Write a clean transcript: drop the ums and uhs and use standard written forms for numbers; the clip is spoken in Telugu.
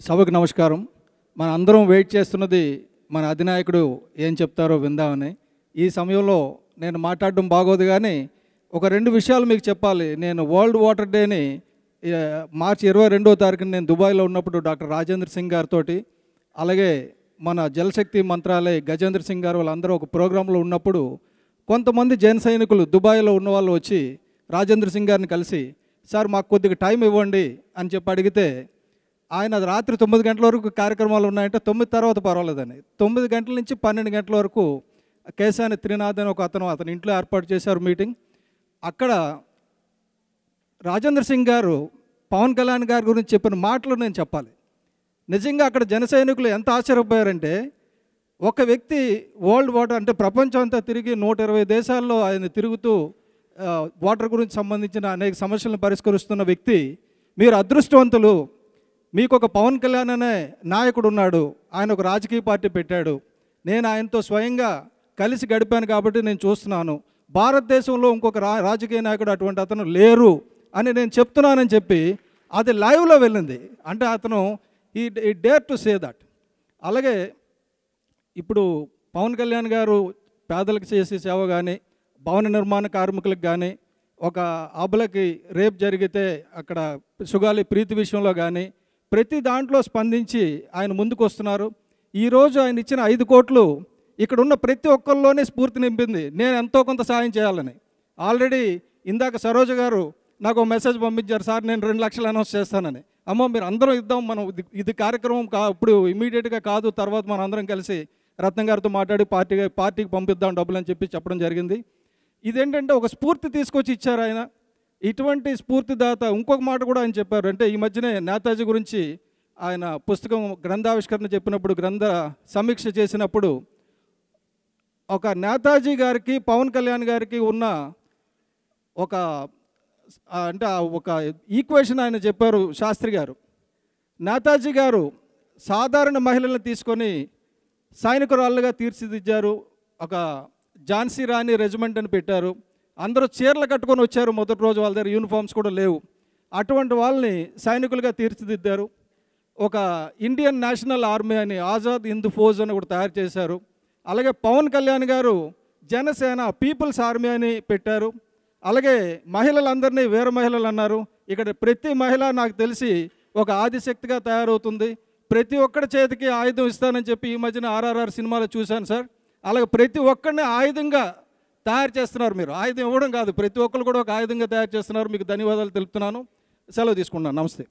సభకు నమస్కారం. మన అందరం వెయిట్ చేస్తున్నది మన అధినాయకుడు ఏం చెప్తారో విందామని. ఈ సమయంలో నేను మాట్లాడడం బాగోదు, కానీ ఒక 2 విషయాలు మీకు చెప్పాలి. నేను వరల్డ్ వాటర్ డేని మార్చి 22వ తారీఖున నేను దుబాయ్లో ఉన్నప్పుడు డాక్టర్ రాజేంద్ర సింగ్ గారితో, అలాగే మన జలశక్తి మంత్రాలయ గజేంద్ర సింగ్ గారు వాళ్ళందరూ ఒక ప్రోగ్రాంలో ఉన్నప్పుడు కొంతమంది జన సైనికులు దుబాయ్లో ఉన్న వాళ్ళు వచ్చి రాజేంద్ర సింగ్ గారిని కలిసి, సార్ మాకు కొద్దిగా టైం ఇవ్వండి అని చెప్పి అడిగితే, ఆయన రాత్రి 9 గంటల వరకు కార్యక్రమాలు ఉన్నాయంటే 9 తర్వాత పర్వాలేదని 9 గంటల నుంచి 12 గంటల వరకు కేశాని త్రినాథ్ అని ఒక అతని ఇంట్లో ఏర్పాటు చేశారు మీటింగ్. అక్కడ రాజేంద్ర సింగ్ గారు పవన్ కళ్యాణ్ గారి గురించి చెప్పిన మాటలు నేను చెప్పాలి. నిజంగా అక్కడ జన సైనికులు ఎంత ఆశ్చర్యపోయారంటే, ఒక వ్యక్తి వరల్డ్ వాటర్ అంటే ప్రపంచం అంతా తిరిగి 120 దేశాల్లో ఆయన తిరుగుతూ వాటర్ గురించి సంబంధించిన అనేక సమస్యలను పరిష్కరిస్తున్న వ్యక్తి, మీరు అదృష్టవంతులు, మీకు ఒక పవన్ కళ్యాణ్ అనే నాయకుడు ఉన్నాడు, ఆయన ఒక రాజకీయ పార్టీ పెట్టాడు, నేను ఆయనతో స్వయంగా కలిసి గడిపాను కాబట్టి నేను చూస్తున్నాను, భారతదేశంలో ఇంకొక రాజకీయ నాయకుడు అటువంటి అతను లేరు అని నేను చెప్తున్నానని చెప్పి అది లైవ్లో వెళ్ళింది. అంటే అతను ఈ డేర్ టు సే దట్. అలాగే ఇప్పుడు పవన్ కళ్యాణ్ గారు పేదలకు చేసే సేవ కానీ, భవన నిర్మాణ కార్మికులకు కానీ, ఒక అబలకి రేప్ జరిగితే అక్కడ సుగాలి ప్రీతి విషయంలో కానీ ప్రతి దాంట్లో స్పందించి ఆయన ముందుకు వస్తున్నారు. ఈరోజు ఆయన ఇచ్చిన 5 కోట్లు ఇక్కడ ఉన్న ప్రతి ఒక్కరిలోనే స్ఫూర్తి నింపింది, నేను ఎంతో కొంత సాయం చేయాలని. ఆల్రెడీ ఇందాక సరోజ గారు నాకు ఒక మెసేజ్ పంపించారు, సార్ నేను 2 లక్షలు అనౌన్స్ చేస్తానని. అమ్మో మీరు అందరం ఇద్దాం, మనం ఇది కార్యక్రమం ఇప్పుడు ఇమీడియట్గా కాదు, తర్వాత మనం అందరం కలిసి రత్నం గారితో మాట్లాడి పార్టీకి పంపిద్దాం డబ్బులు అని చెప్పి చెప్పడం జరిగింది. ఇదేంటంటే ఒక స్ఫూర్తి తీసుకొచ్చి ఇచ్చారు ఆయన. ఇటువంటి స్ఫూర్తిదాత ఇంకొక మాట కూడా ఆయన చెప్పారు. అంటే ఈ మధ్యనే నేతాజీ గురించి ఆయన పుస్తకం గ్రంథావిష్కరణ చెప్పినప్పుడు, గ్రంథ సమీక్ష చేసినప్పుడు, ఒక నేతాజీ గారికి పవన్ కళ్యాణ్ గారికి ఉన్న ఒక ఈక్వేషన్ ఆయన చెప్పారు శాస్త్రి గారు. నేతాజీ గారు సాధారణ మహిళలను తీసుకొని సైనికురాళ్ళుగా తీర్చిదిద్దారు. ఒక ఝాన్సీ రాణి రెజిమెంట్ అని పెట్టారు. అందరూ చీరలు కట్టుకొని వచ్చారు మొదటి రోజు, వాళ్ళ దగ్గర యూనిఫామ్స్ కూడా లేవు. అటువంటి వాళ్ళని సైనికులుగా తీర్చిదిద్దారు. ఒక ఇండియన్ నేషనల్ ఆర్మీ అని, ఆజాద్ హింద్ ఫౌజ్ అని కూడా తయారు చేశారు. అలాగే పవన్ కళ్యాణ్ గారు జనసేన పీపుల్స్ ఆర్మీ అని పెట్టారు. అలాగే మహిళలందరినీ వీర మహిళలు అన్నారు. ఇక్కడ ప్రతి మహిళ నాకు తెలిసి ఒక ఆదిశక్తిగా తయారవుతుంది. ప్రతి ఒక్కరి చేతికి ఆయుధం ఇస్తానని చెప్పి ఈ మధ్యన RRR సినిమాలో చూశాను సార్. అలాగే ప్రతి ఒక్కరిని ఆయుధంగా తయారు చేస్తున్నారు. మీరు ఆయుధం ఇవ్వడం కాదు, ప్రతి ఒక్కరు కూడా ఒక ఆయుధంగా తయారు చేస్తున్నారు. మీకు ధన్యవాదాలు తెలుపుతున్నాను. సెలవు తీసుకున్నాను. నమస్తే.